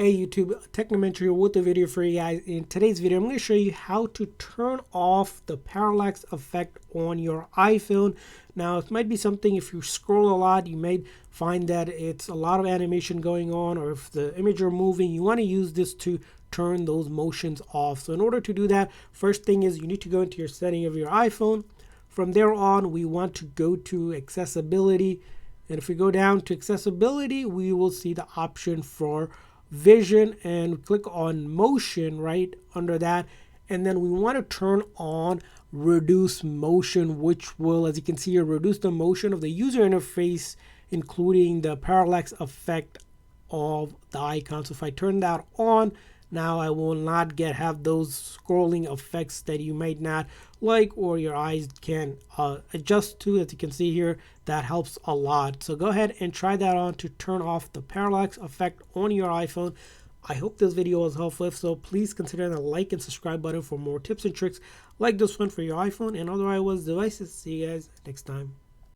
Hey YouTube, Technomentary with a video for you guys. In today's video, I'm going to show you how to turn off the parallax effect on your iPhone. Now, it might be something if you scroll a lot, you may find that it's a lot of animation going on, or if the image are moving, you want to use this to turn those motions off. So in order to do that, first thing is you need to go into your setting of your iPhone. From there on, we want to go to accessibility. And if we go down to accessibility, we will see the option for vision and click on motion right under that, and then we want to turn on reduce motion, which will, as you can see here, reduce the motion of the user interface, including the parallax effect of the icon. So if I turn that on, now I will not have those scrolling effects that you might not like or your eyes can adjust to. As you can see here, that helps a lot. So go ahead and try that on to turn off the parallax effect on your iPhone. I hope this video was helpful. If so, please consider the like and subscribe button for more tips and tricks like this one for your iPhone and other iOS devices. See you guys next time.